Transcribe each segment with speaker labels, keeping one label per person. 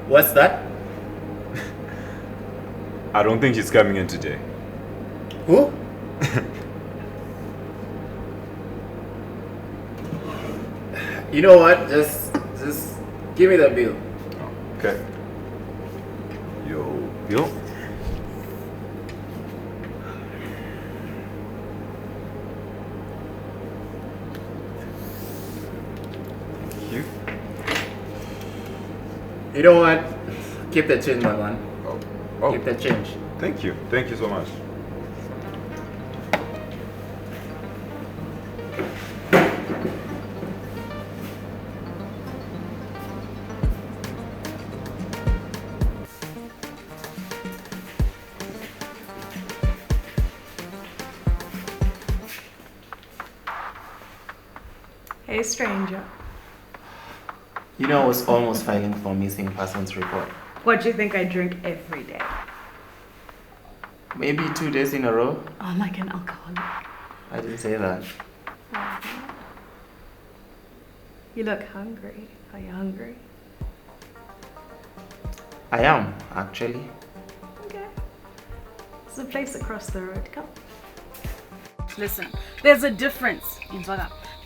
Speaker 1: What's that?
Speaker 2: I don't think she's coming in today.
Speaker 1: Who? You know what? Just give me the bill.
Speaker 2: Okay. Yo, bill. Thank you.
Speaker 1: You know what? Keep the change, my man.
Speaker 2: Oh.
Speaker 1: Keep the change.
Speaker 2: Thank you. Thank you so much.
Speaker 3: Hey, stranger.
Speaker 1: You know, I was almost filing for missing persons report.
Speaker 3: What do you think I drink every day?
Speaker 1: Maybe 2 days in a row.
Speaker 3: I'm like an alcoholic.
Speaker 1: I didn't say that.
Speaker 3: You look hungry. Are you hungry?
Speaker 1: I am, actually.
Speaker 3: Okay. There's a place across the road. Come. Listen, there's a difference.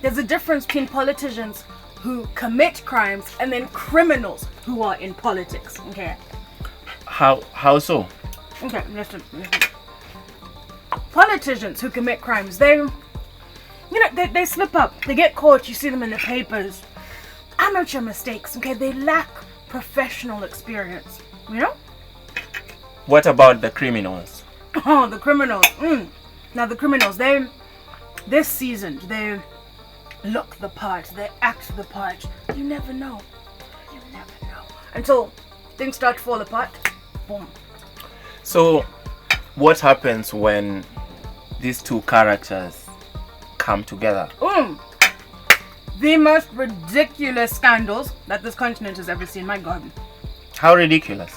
Speaker 3: There's a difference between politicians who commit crimes and then criminals who are in politics. Okay.
Speaker 1: How so?
Speaker 3: Okay, listen. Politicians who commit crimes, they slip up. They get caught. You see them in the papers. Amateur mistakes. Okay, they lack professional experience. You know?
Speaker 1: What about the criminals?
Speaker 3: Oh, the criminals. Now the criminals, they're seasoned. They look the part. They act the part. You never know. Until things start to fall apart. Boom.
Speaker 1: So, what happens when these two characters come together?
Speaker 3: The most ridiculous scandals that this continent has ever seen. My God.
Speaker 1: How ridiculous?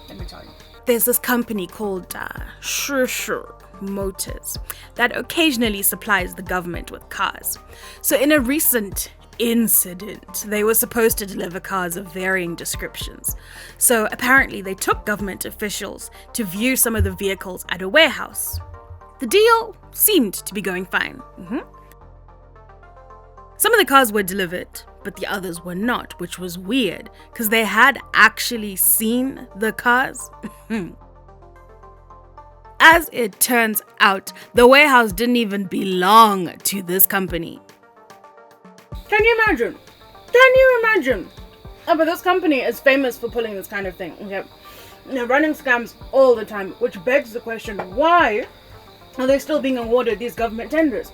Speaker 3: Let me tell you. There's this company called Sure Motors that occasionally supplies the government with cars. So in a recent incident, they were supposed to deliver cars of varying descriptions. So apparently they took government officials to view some of the vehicles at a warehouse. The deal seemed to be going fine. Some of the cars were delivered, but the others were not, which was weird because they had actually seen the cars. As it turns out, the warehouse didn't even belong to this company. Can you imagine? Oh, but this company is famous for pulling this kind of thing. Okay? They're running scams all the time, which begs the question, why are they still being awarded these government tenders?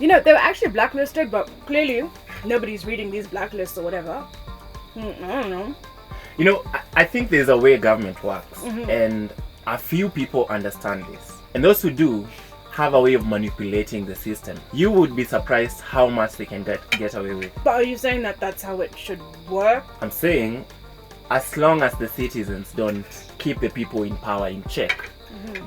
Speaker 3: You know, they were actually blacklisted, but clearly nobody's reading these blacklists or whatever. I don't know.
Speaker 1: You know, I think there's a way government works, and a few people understand this. And those who do have a way of manipulating the system. You would be surprised how much they can get away with.
Speaker 3: But are you saying that that's how it should work?
Speaker 1: I'm saying, as long as the citizens don't keep the people in power in check,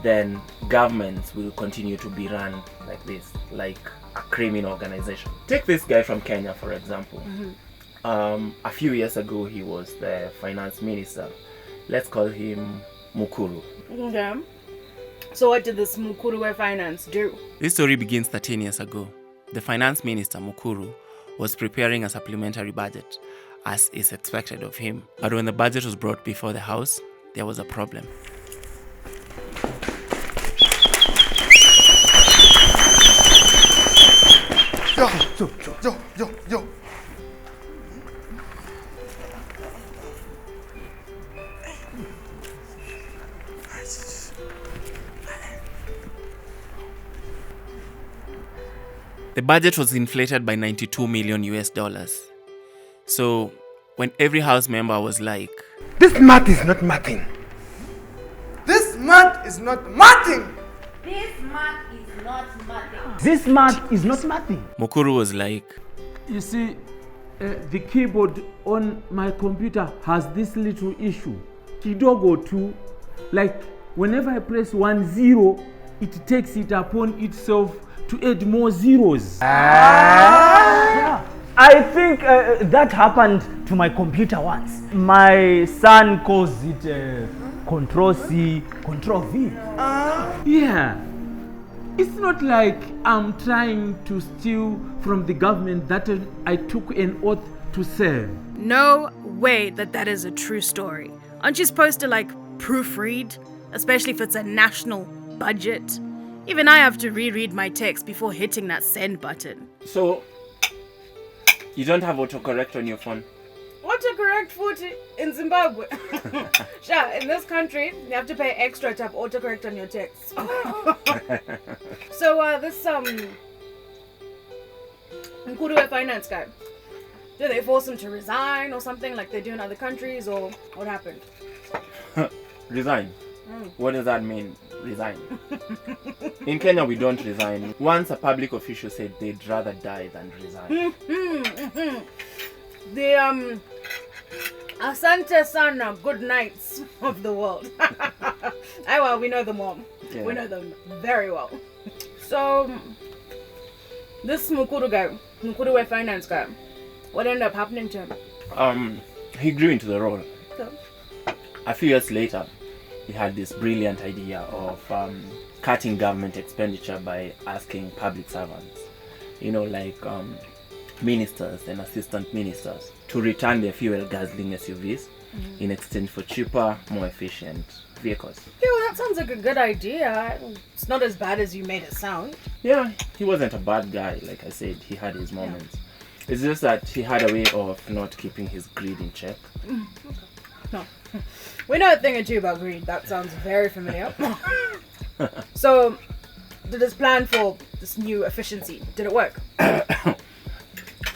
Speaker 1: then governments will continue to be run like this, like a criminal organization. Take this guy from Kenya, for example. A few years ago, he was the finance minister. Let's call him Mukuru.
Speaker 3: Okay. So what did this Mukuru finance do?
Speaker 1: This story begins 13 years ago. The finance minister, Mukuru, was preparing a supplementary budget. as is expected of him. But when the budget was brought before the House, there was a problem.
Speaker 4: Yo.
Speaker 1: The budget was inflated by 92 million US dollars. So when every House member was like,
Speaker 4: This math is not mathing. This math is not mathing.
Speaker 5: This math is not mathing.
Speaker 6: This math is not mathing.
Speaker 1: Mukuru was like,
Speaker 6: You see, the keyboard on my computer has this little issue. Kidogo too. Like whenever I press 10, it takes it upon itself to add more zeros. Yeah. I think that happened to my computer once. My son calls it Control C, Control V. Yeah. It's not like I'm trying to steal from the government that I took an oath to serve.
Speaker 3: No way that is a true story. Aren't you supposed to proofread? Especially if it's a national budget. Even I have to reread my text before hitting that send button.
Speaker 1: so you don't have autocorrect on your phone?
Speaker 3: Autocorrect 40 in Zimbabwe. Sure, in this country, you have to pay extra to have autocorrect on your text. So, this, Nkuru finance guy, did they force him to resign or something like they do in other countries, or what happened?
Speaker 1: Resign? What does that mean, resign? In Kenya, we don't resign. Once a public official said they'd rather die than resign.
Speaker 3: The, Asante Sana good nights of the world. Well, we know them all.
Speaker 1: Yeah.
Speaker 3: We know them very well. So, this Mukuru finance guy, what ended up happening to him?
Speaker 1: He grew into the role.
Speaker 3: So,
Speaker 1: A few years later, he had this brilliant idea of cutting government expenditure by asking public servants, ministers and assistant ministers, to return their fuel guzzling SUVs in exchange for cheaper, more efficient vehicles.
Speaker 3: yeah, well, that sounds like a good idea. It's not as bad as you made it sound.
Speaker 1: Yeah, he wasn't a bad guy, like I said. He had his moments. It's just that he had a way of not keeping his greed in check.
Speaker 3: No. We know a thing or two about greed. That sounds very familiar. So, did his plan for this new efficiency, did it work?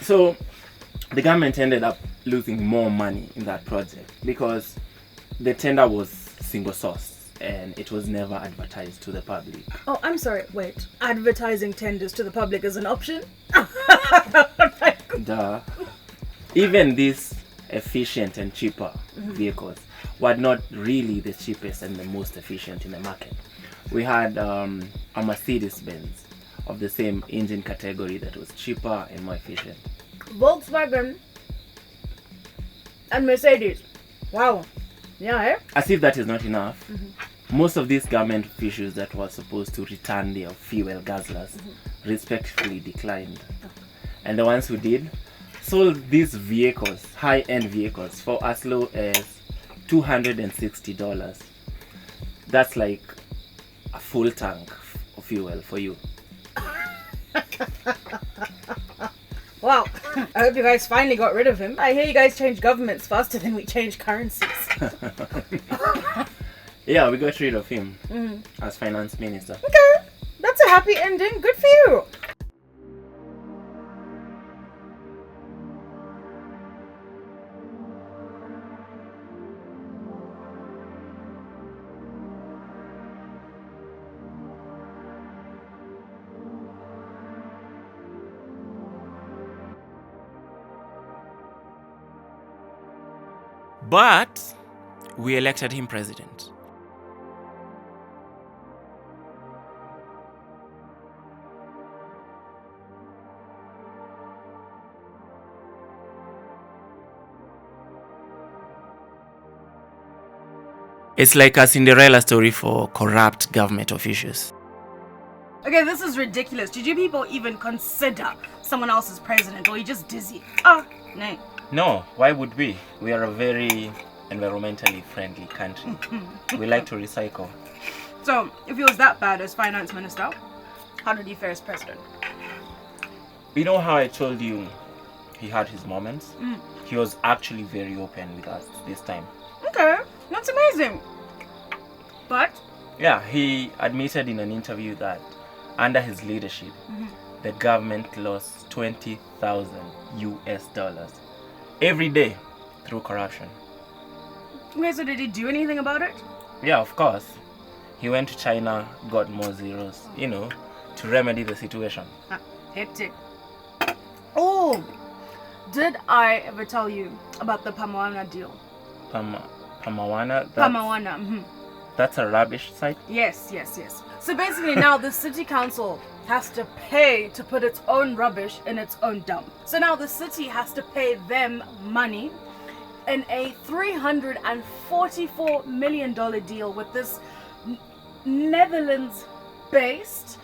Speaker 1: So the government ended up losing more money in that project because the tender was single source and it was never advertised to the public.
Speaker 3: Oh, I'm sorry, wait. Advertising tenders to the public is an option?
Speaker 1: Duh. Even these efficient and cheaper vehicles were not really the cheapest and the most efficient in the market. We had a Mercedes-Benz of the same engine category that was cheaper and more efficient.
Speaker 3: Volkswagen and Mercedes. Wow. Yeah, eh?
Speaker 1: As if that is not enough, most of these government officials that were supposed to return their fuel guzzlers respectfully declined. And the ones who did sold these vehicles, high-end vehicles, for as low as $260. That's like a full tank of fuel for you.
Speaker 3: Wow. I hope you guys finally got rid of him. I hear you guys change governments faster than we change currencies.
Speaker 1: Yeah, we got rid of him as finance minister.
Speaker 3: Okay. That's a happy ending. Good for you.
Speaker 1: But we elected him president. It's like a Cinderella story for corrupt government officials.
Speaker 3: Okay, this is ridiculous. Did you people even consider someone else as president, or are you just dizzy? Oh, no.
Speaker 1: No, why would we? We are a very environmentally friendly country. We like to recycle.
Speaker 3: So, if he was that bad as finance minister, how did he fare as president?
Speaker 1: You know how I told you he had his moments? He was actually very open with us this time.
Speaker 3: Okay, that's amazing. But
Speaker 1: Yeah, he admitted in an interview that under his leadership, the government lost 20,000 US dollars every day through corruption.
Speaker 3: okay, so did he do anything about it?
Speaker 1: Yeah, of course. He went to China, got more zeros, to remedy the situation.
Speaker 3: Hectic. Oh, did I ever tell you about the Pamawana deal?
Speaker 1: Pamawana?
Speaker 3: Pamawana.
Speaker 1: That's a rubbish site?
Speaker 3: Yes. So basically now the city council has to pay to put its own rubbish in its own dump. So now the city has to pay them money in a $344 million deal with this Netherlands-based,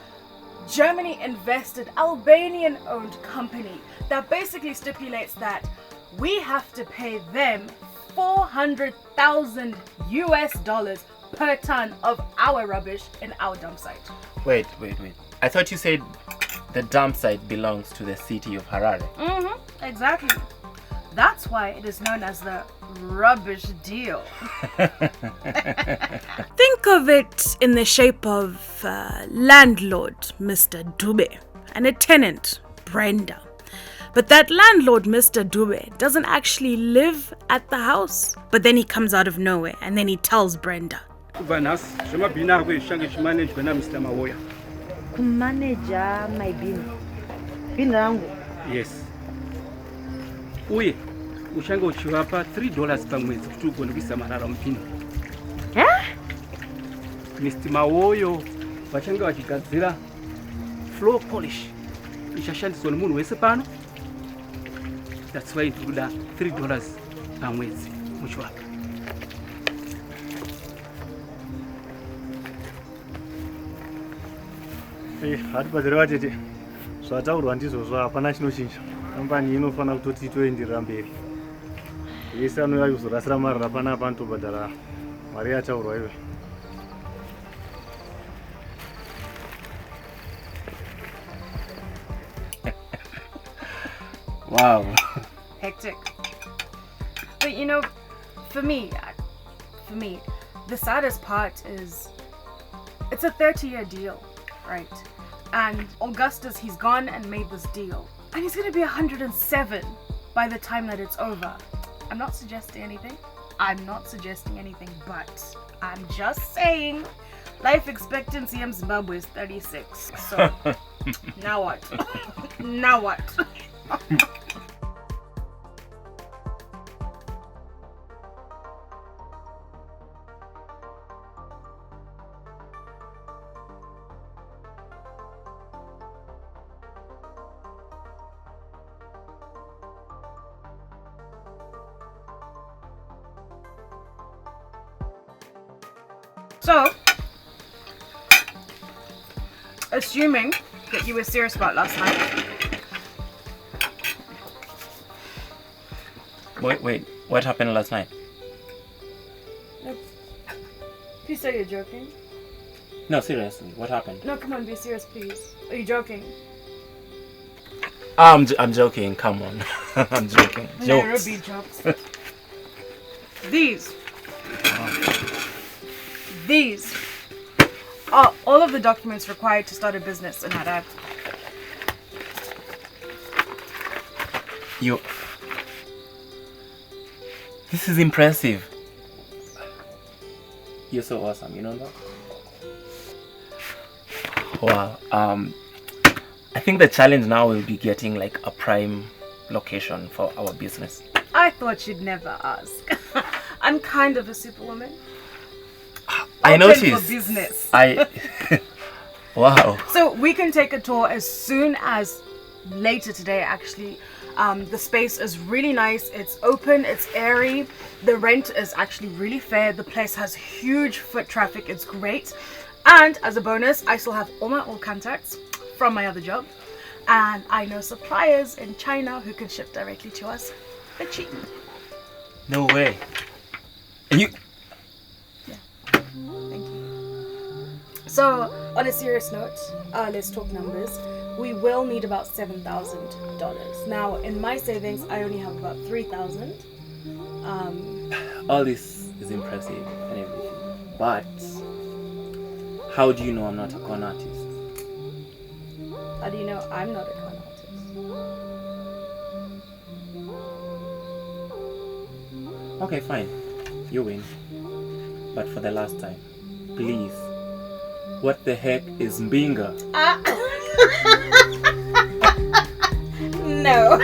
Speaker 3: Germany-invested, Albanian-owned company that basically stipulates that we have to pay them 400,000 US dollars per ton of our rubbish in our dump site.
Speaker 1: Wait. I thought you said the dump site belongs to the city of Harare.
Speaker 3: Exactly. That's why it is known as the rubbish deal. Think of it in the shape of landlord Mr. Dube and a tenant, Brenda. But that landlord, Mr. Dube, doesn't actually live at the house. But then he comes out of nowhere and then he tells Brenda,
Speaker 5: Kumanager my bin. Bin rangu.
Speaker 6: Yes. Uye, ushanga uchiwapa $3 pa mwezi kuti ugone kuisa marara mpini. Mr. Mawoyo vachanga vachigadzira floor polish ichashandiswa nemunhu wese pano. That's why ndikuda $3 pa mwezi muchiwapa.
Speaker 7: Hatibatsira tete zvataurwa ndizvozvo hapana chinochinja. Kambani inofana kutoti toenderera mberi. Yese anouya kuzorasira marara panapa anotobhadhara mari yataurwa iwe.
Speaker 1: Wow.
Speaker 3: hectic. But for me, the saddest part is it's a 30-year deal, right? And Augustus, he's gone and made this deal. And he's gonna be 107 by the time that it's over. I'm not suggesting anything, but I'm just saying life expectancy in Zimbabwe is 36. So now what? Now what? So, assuming that you were serious about last night.
Speaker 1: Wait, what happened last night?
Speaker 3: Please say you're joking.
Speaker 1: No, seriously, what happened?
Speaker 3: No, come on, be serious, please. Are you joking?
Speaker 1: I'm joking, come on. I'm joking. Jokes.
Speaker 3: Nairobi jokes. These are all of the documents required to start a business in Harare.
Speaker 1: This is impressive. You're so awesome, you know that? Wow. I think the challenge now will be getting like a prime location for our business.
Speaker 3: I thought you'd never ask. I'm kind of a superwoman.
Speaker 1: I
Speaker 3: Open
Speaker 1: noticed.
Speaker 3: for business.
Speaker 1: Wow.
Speaker 3: So we can take a tour as soon as later today, actually. The space is really nice. It's open, it's airy. The rent is actually really fair. The place has huge foot traffic. It's great. And as a bonus, I still have all my old contacts from my other job. And I know suppliers in China who can ship directly to us. Fetchy.
Speaker 1: No way. You.
Speaker 3: Thank you. So, on a serious note, let's talk numbers. We will need about $7,000. Now, in my savings, I only have about $3,000.
Speaker 1: All this is impressive and everything, but how do you know I'm not a con artist?
Speaker 3: How do you know I'm not a con artist?
Speaker 1: Okay, fine. You win. But for the last time, please. What the heck is Mbinga?
Speaker 3: No.